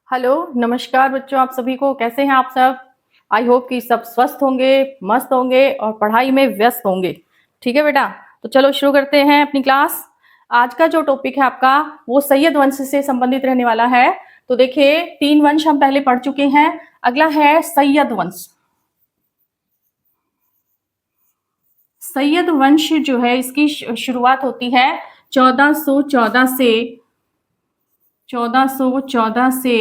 Hello, नमस्कार बच्चों, आप सभी को कैसे हैं आप सब। आई होप कि सब स्वस्थ होंगे, मस्त होंगे और पढ़ाई में व्यस्त होंगे। ठीक है बेटा, तो चलो शुरू करते हैं अपनी क्लास। आज का जो टॉपिक है आपका वो सैयद वंश से संबंधित रहने वाला है। तो देखिए, 3 वंश हम पहले पढ़ चुके हैं। अगला है सैयद वंश। सैयद वंश जो है इसकी शुरुआत होती है 1414 से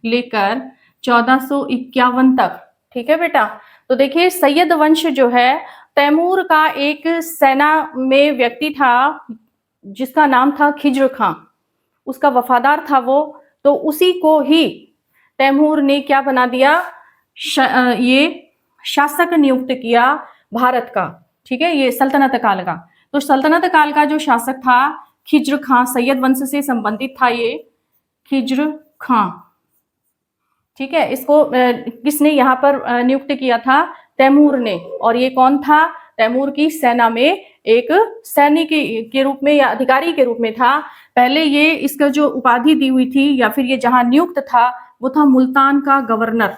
लेकर 1451 तक। ठीक है बेटा, तो देखिए सैयद वंश जो है तैमूर का एक सेना में व्यक्ति था जिसका नाम था खिज्र खां। उसका वफादार था वो, तो उसी को ही तैमूर ने क्या बना दिया, ये शासक नियुक्त किया भारत का। ठीक है, ये सल्तनत काल का। तो सल्तनत काल का जो शासक था खिज्र खां, सैयद वंश से संबंधित था ये खिज्र खां। ठीक है, इसको किसने यहाँ पर नियुक्त किया था, तैमूर ने। और ये कौन था, तैमूर की सेना में एक सैनिक के रूप में या अधिकारी के रूप में था। पहले ये इसका जो उपाधि दी हुई थी या फिर ये जहां नियुक्त था वो था मुल्तान का गवर्नर।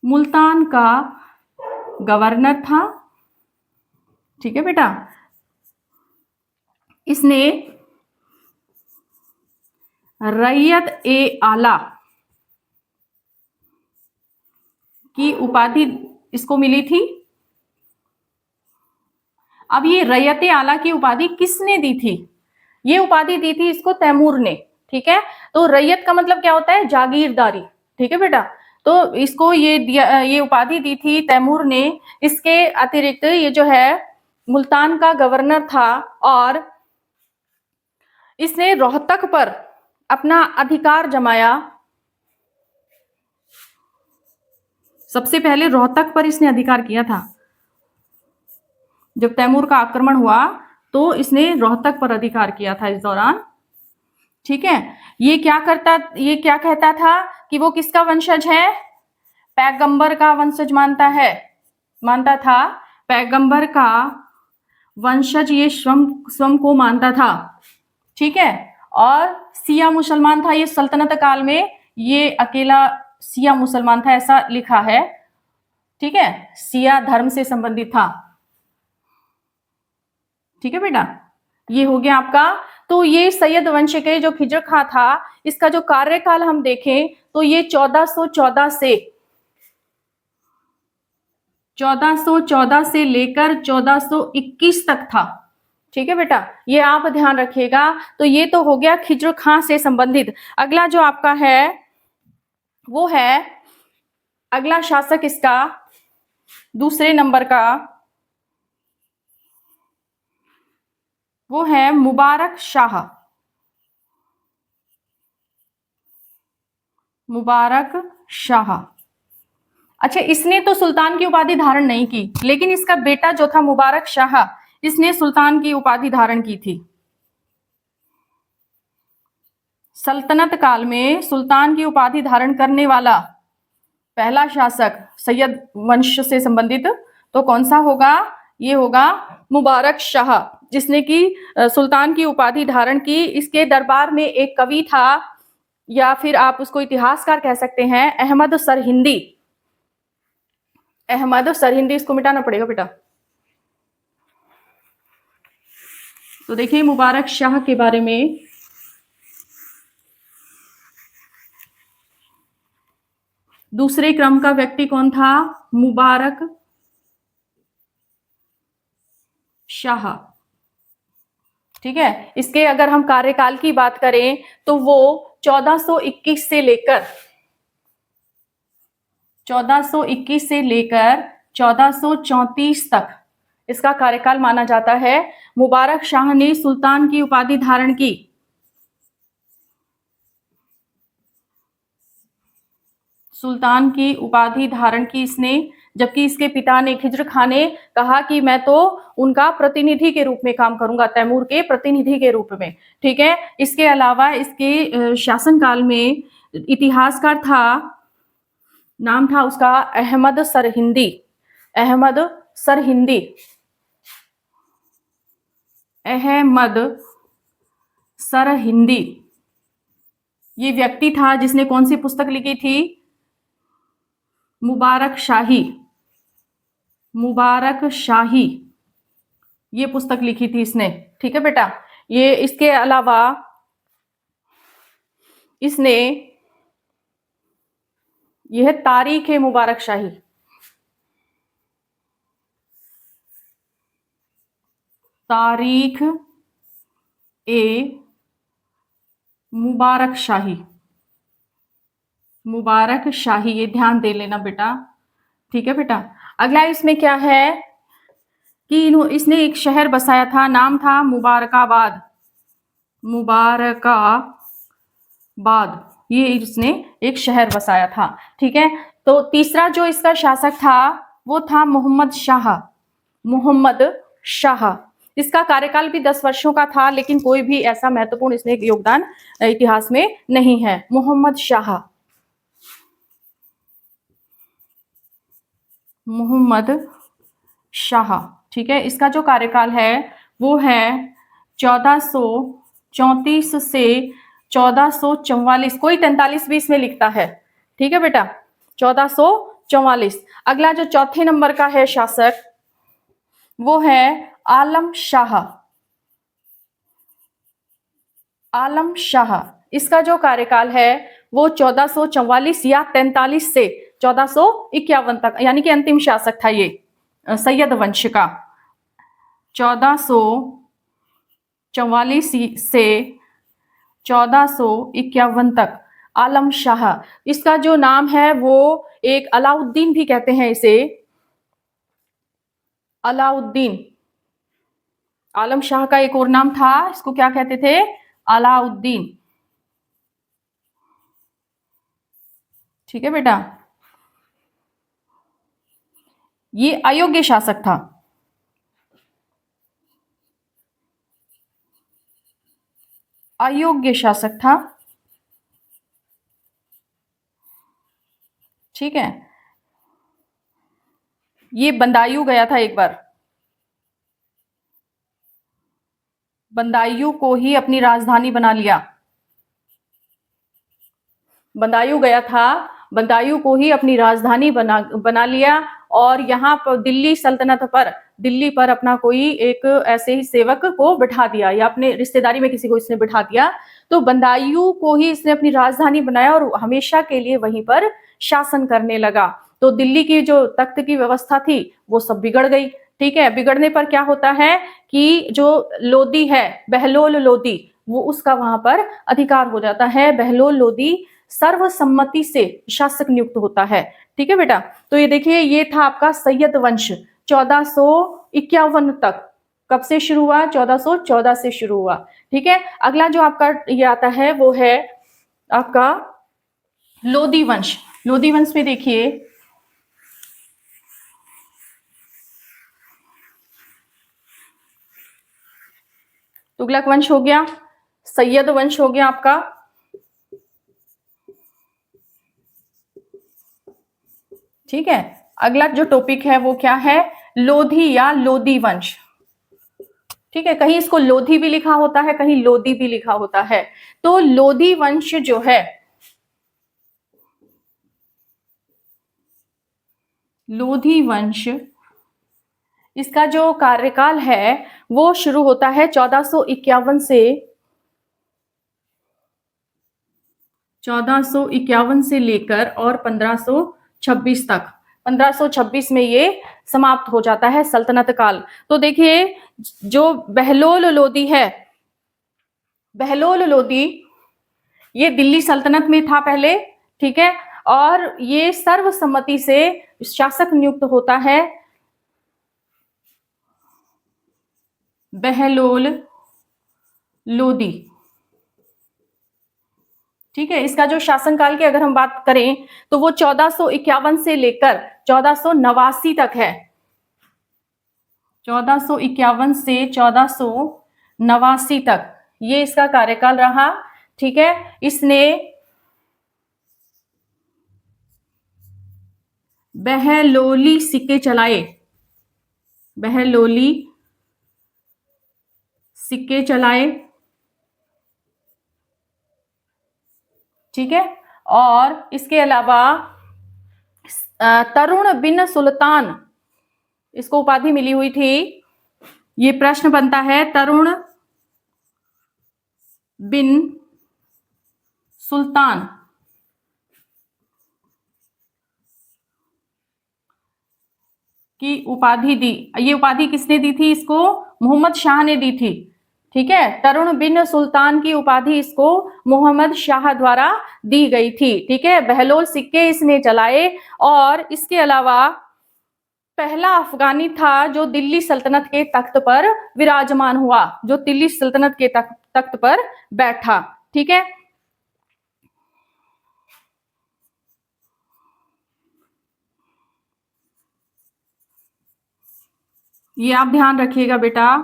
मुल्तान का गवर्नर था। ठीक है बेटा, इसने रैयत ए आला की उपाधि इसको मिली थी। अब ये रैयत ए आला की उपाधि किसने दी थी, ये उपाधि दी थी इसको तैमूर ने। ठीक है, तो रैयत का मतलब क्या होता है, जागीरदारी। ठीक है बेटा, तो इसको ये उपाधि दी थी तैमूर ने। इसके अतिरिक्त ये जो है मुल्तान का गवर्नर था और इसने रोहतक पर अपना अधिकार जमाया। सबसे पहले रोहतक पर इसने अधिकार किया था। जब तैमूर का आक्रमण हुआ तो इसने रोहतक पर अधिकार किया था इस दौरान। ठीक है, ये क्या कहता था कि वो किसका वंशज है, पैगंबर का वंशज मानता था। पैगंबर का वंशज ये स्वयं को मानता था। ठीक है, और सिया मुसलमान था। ये सल्तनत काल में ये अकेला सिया मुसलमान था, ऐसा लिखा है। ठीक है, सिया धर्म से संबंधित था। ठीक है बेटा, ये हो गया आपका। तो ये सैयद वंश के जो खिज्र खां था, इसका जो कार्यकाल हम देखें तो ये 1414 से लेकर 1421 तक था। ठीक है बेटा, ये आप ध्यान रखिएगा। तो ये तो हो गया खिज्र खां से संबंधित। अगला जो आपका है वो है, अगला शासक इसका दूसरे नंबर का वो है मुबारक शाह। मुबारक शाह। अच्छा, इसने तो सुल्तान की उपाधि धारण नहीं की, लेकिन इसका बेटा जो था मुबारक शाह, इसने सुल्तान की उपाधि धारण की थी। सल्तनत काल में सुल्तान की उपाधि धारण करने वाला पहला शासक सैयद वंश से संबंधित तो कौन सा होगा, ये होगा मुबारक शाह, जिसने की सुल्तान की उपाधि धारण की। इसके दरबार में एक कवि था, या फिर आप उसको इतिहासकार कह सकते हैं, अहमद सरहिंदी। अहमद सरहिंदी, इसको मिटाना पड़ेगा बेटा। तो देखिए मुबारक शाह के बारे में, दूसरे क्रम का व्यक्ति कौन था, मुबारक शाह। ठीक है, इसके अगर हम कार्यकाल की बात करें तो वो 1421 से लेकर 1434 तक इसका कार्यकाल माना जाता है। मुबारक शाह ने सुल्तान की उपाधि धारण की। सुल्तान की उपाधि धारण की इसने, जबकि इसके पिता ने खिज्र खां ने कहा कि मैं तो उनका प्रतिनिधि के रूप में काम करूंगा, तैमूर के प्रतिनिधि के रूप में। ठीक है, इसके अलावा इसके शासनकाल में इतिहासकार था, नाम था उसका अहमद सरहिंदी। अहमद सरहिंदी, अहमद सरहिंदी। ये व्यक्ति था जिसने कौन सी पुस्तक लिखी थी? मुबारक शाही। मुबारक शाही ये पुस्तक लिखी थी इसने। ठीक है बेटा। ये इसके अलावा इसने यह तारीख है मुबारक शाही। तारीख ए मुबारक शाही। मुबारक शाही ये ध्यान दे लेना बेटा। ठीक है बेटा। अगला इसमें क्या है कि इसने एक शहर बसाया था, नाम था मुबारकाबाद। मुबारकाबाद ये इसने एक शहर बसाया था। ठीक है। तो तीसरा जो इसका शासक था वो था मोहम्मद शाह। मोहम्मद शाह। इसका कार्यकाल भी 10 वर्षों का था, लेकिन कोई भी ऐसा महत्वपूर्ण इसने योगदान इतिहास में नहीं है। मोहम्मद शाह। मोहम्मद शाह। ठीक है। इसका जो कार्यकाल है वो है 1434 से 1444। कोई 43 भी इसमें लिखता है। ठीक है बेटा। 1444। अगला जो चौथे नंबर का है शासक वो है आलम शाह। आलम शाह। इसका जो कार्यकाल है वो 1444 या 43 से 1451 तक, यानी कि अंतिम शासक था ये सैयद वंश का। 1444 से 1451 तक आलम शाह। इसका जो नाम है वो एक अलाउद्दीन भी कहते हैं इसे। अलाउद्दीन। आलम शाह का एक और नाम था, इसको क्या कहते थे? अलाउद्दीन। ठीक है बेटा। ये अयोग्य शासक था। अयोग्य शासक था। ठीक है। ये बंदायूं गया था एक बार। बंदायूं को ही अपनी राजधानी बना लिया। बंदायूं गया था, बंदायूं को ही अपनी राजधानी बना लिया। और यहाँ पर दिल्ली सल्तनत पर, दिल्ली पर अपना कोई एक ऐसे ही सेवक को बिठा दिया, या अपने रिश्तेदारी में किसी को इसने बिठा दिया। तो बंदायूं को ही इसने अपनी राजधानी बनाया और हमेशा के लिए वहीं पर शासन करने लगा। तो दिल्ली की जो तख्त की व्यवस्था थी वो सब बिगड़ गई। ठीक है। बिगड़ने पर क्या होता है कि जो लोदी है, बहलोल लोदी, वो उसका वहां पर अधिकार हो जाता है। बहलोल लोदी सर्वसम्मति से शासक नियुक्त होता है। ठीक है बेटा। तो ये देखिए, ये था आपका सैयद वंश 1451 तक। कब से शुरू हुआ? 1414 से शुरू हुआ। ठीक है। अगला जो आपका ये आता है वो है आपका लोदी वंश। लोदी वंश में देखिए, तुगलक वंश हो गया, सैयद वंश हो गया आपका। ठीक है। अगला जो टॉपिक है वो क्या है? लोधी या लोदी वंश। ठीक है। कहीं इसको लोधी भी लिखा होता है, कहीं लोदी भी लिखा होता है। तो लोधी वंश जो है, लोधी वंश, इसका जो कार्यकाल है वो शुरू होता है 1451 से 1451 से लेकर और 1526 तक। 1526 में ये समाप्त हो जाता है सल्तनत काल। तो देखिए, जो बहलोल लोदी है, बहलोल लोदी ये दिल्ली सल्तनत में था पहले। ठीक है। और ये सर्वसम्मति से शासक नियुक्त होता है। बहलोल लोदी। ठीक है। इसका जो शासनकाल की अगर हम बात करें तो वो 1451 से लेकर 1489 तक है। 1451 से 1489 तक ये इसका कार्यकाल रहा। ठीक है। इसने बहलोली सिक्के चलाए। बहलोली सिक्के चलाए। ठीक है। और इसके अलावा तरुण बिन सुल्तान, इसको उपाधि मिली हुई थी। ये प्रश्न बनता है, तरुण बिन सुल्तान की उपाधि दी, ये उपाधि किसने दी थी इसको? मोहम्मद शाह ने दी थी। ठीक है, तरुण बिन सुल्तान की उपाधि इसको मोहम्मद शाह द्वारा दी गई थी। ठीक है, बहलोल सिक्के इसने चलाए। और इसके अलावा पहला अफगानी था जो दिल्ली सल्तनत के तख्त पर विराजमान हुआ, जो दिल्ली सल्तनत के तख्त पर बैठा। ठीक है, ये आप ध्यान रखिएगा बेटा,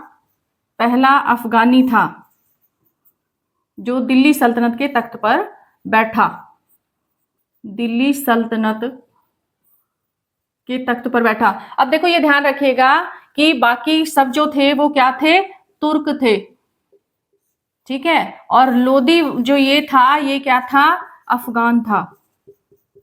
पहला अफगानी था जो दिल्ली सल्तनत के तख्त पर बैठा, दिल्ली सल्तनत के तख्त पर बैठा। अब देखो ये ध्यान रखिएगा कि बाकी सब जो थे वो क्या थे? तुर्क थे। ठीक है, और लोदी जो ये था, ये क्या था? अफगान था।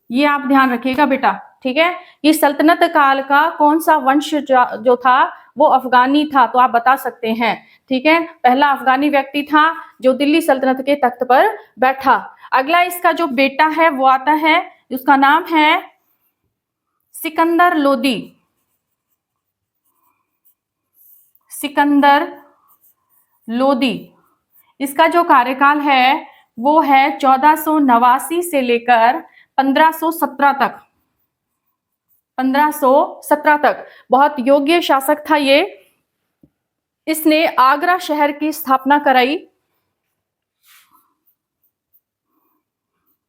ये आप ध्यान रखिएगा बेटा। ठीक है, ये सल्तनत काल का कौन सा वंश जो था वो अफगानी था, तो आप बता सकते हैं। ठीक है, पहला अफगानी व्यक्ति था जो दिल्ली सल्तनत के तख्त पर बैठा। अगला इसका जो बेटा है वो आता है, उसका नाम है सिकंदर लोदी। सिकंदर लोदी, इसका जो कार्यकाल है वो है 1489 से लेकर 1517 तक। 1517 तक बहुत योग्य शासक था ये। इसने आगरा शहर की स्थापना कराई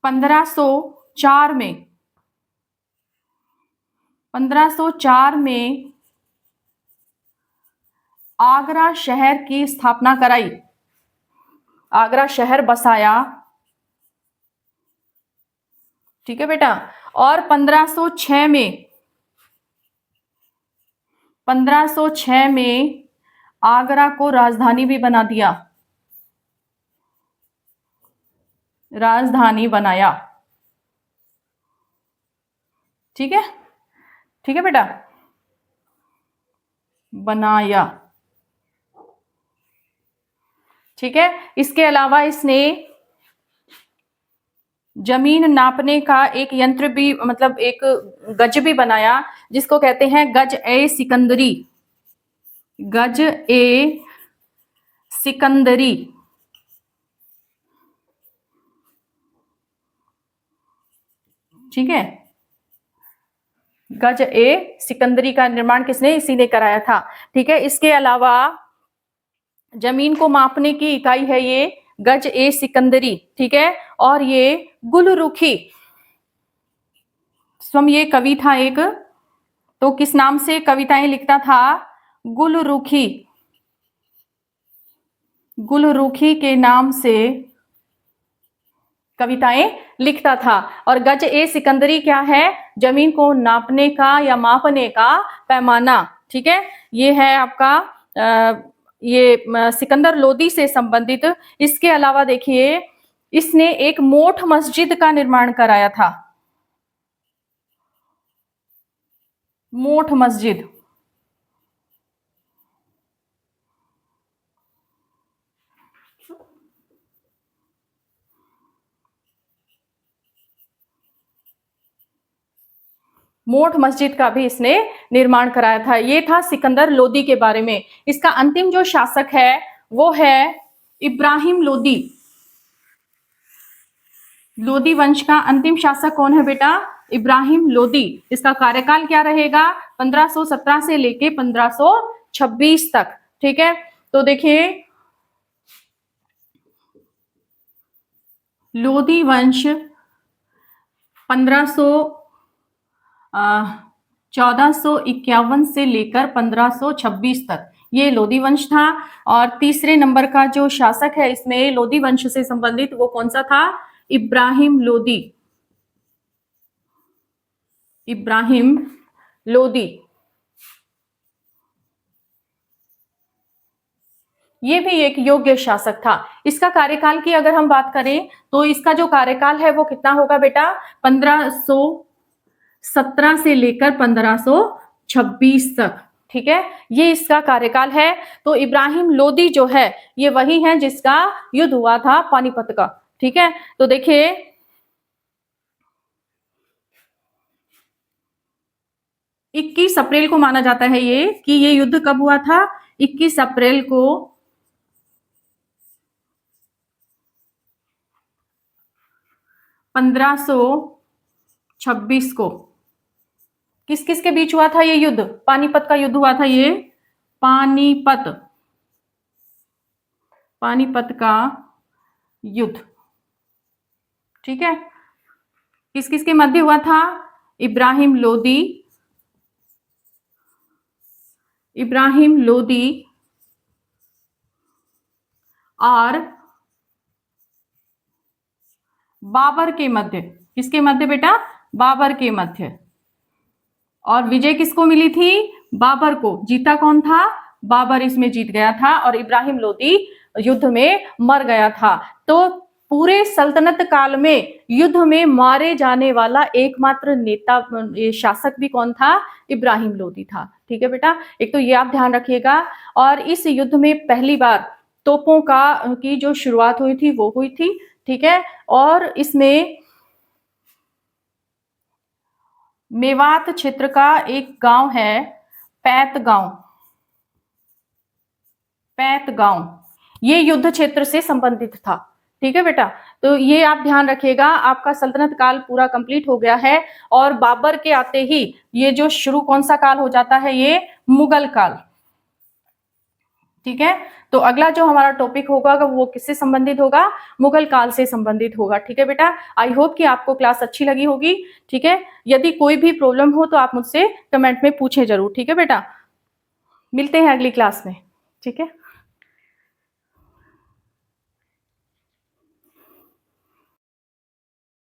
1504 में। 1504 में आगरा शहर की स्थापना कराई, आगरा शहर बसाया। ठीक है बेटा, और 1506 में 1506 में आगरा को राजधानी भी बना दिया, राजधानी बनाया। ठीक है, ठीक है बेटा, बनाया। ठीक है, इसके अलावा इसने जमीन नापने का एक यंत्र भी, मतलब एक गज भी बनाया, जिसको कहते हैं गज ए सिकंदरी। गज ए सिकंदरी। ठीक है, गज ए सिकंदरी का निर्माण किसने? इसी ने कराया था। ठीक है, इसके अलावा जमीन को मापने की इकाई है ये गज ए सिकंदरी। ठीक है, और ये गुलरुखी, ये कवि था एक, तो किस नाम से कविताएं लिखता था? गुलरुखी। गुलरुखी के नाम से कविताएं लिखता था। और गज ए सिकंदरी क्या है? जमीन को नापने का या मापने का पैमाना। ठीक है, ये है आपका ये सिकंदर लोदी से संबंधित। इसके अलावा देखिए, इसने एक मोठ मस्जिद का निर्माण कराया था, मोठ मस्जिद। मोठ मस्जिद का भी इसने निर्माण कराया था। ये था सिकंदर लोदी के बारे में। इसका अंतिम जो शासक है वो है इब्राहिम लोदी। लोदी वंश का अंतिम शासक कौन है बेटा? इब्राहिम लोदी। इसका कार्यकाल क्या रहेगा? 1517 से लेके 1526 तक। ठीक है, तो देखिए लोदी वंश 1451 से लेकर 1526 तक ये लोदी वंश था। और तीसरे नंबर का जो शासक है इसमें लोदी वंश से संबंधित, वो कौन सा था? इब्राहिम लोदी। इब्राहिम लोदी। ये भी एक योग्य शासक था। इसका कार्यकाल की अगर हम बात करें तो इसका जो कार्यकाल है वो कितना होगा बेटा, 1517 से लेकर 1526 तक। ठीक है, ये इसका कार्यकाल है। तो इब्राहिम लोदी जो है ये वही है जिसका युद्ध हुआ था पानीपत का। ठीक है, तो देखिए 21 अप्रैल को माना जाता है ये कि ये युद्ध कब हुआ था, 21 अप्रैल को 1526 को। किस किस के बीच हुआ था ये युद्ध, पानीपत का युद्ध हुआ था ये, पानीपत का युद्ध। ठीक है, किस किस के मध्य हुआ था, इब्राहिम लोदी और बाबर के मध्य। किसके मध्य बेटा, बाबर के मध्य। और विजय किसको मिली थी, बाबर को। जीता कौन था, बाबर इसमें जीत गया था और इब्राहिम लोदी युद्ध में मर गया था। तो पूरे सल्तनत काल में युद्ध में मारे जाने वाला एकमात्र नेता शासक भी कौन था, इब्राहिम लोदी था। ठीक है बेटा, एक तो ये आप ध्यान रखिएगा। और इस युद्ध में पहली बार तोपों की जो शुरुआत हुई थी वो हुई थी। ठीक है, और इसमें मेवात क्षेत्र का एक गांव है पैत गांव, ये युद्ध क्षेत्र से संबंधित था। ठीक है बेटा, तो ये आप ध्यान रखिएगा। आपका सल्तनत काल पूरा कंप्लीट हो गया है और बाबर के आते ही ये जो शुरू कौन सा काल हो जाता है, ये मुगल काल। ठीक है, तो अगला जो हमारा टॉपिक होगा वो किससे संबंधित होगा, मुगल काल से संबंधित होगा। ठीक है बेटा, आई होप कि आपको क्लास अच्छी लगी होगी। ठीक है, यदि कोई भी प्रॉब्लम हो तो आप मुझसे कमेंट में पूछें जरूर। ठीक है बेटा, मिलते हैं अगली क्लास में। ठीक है।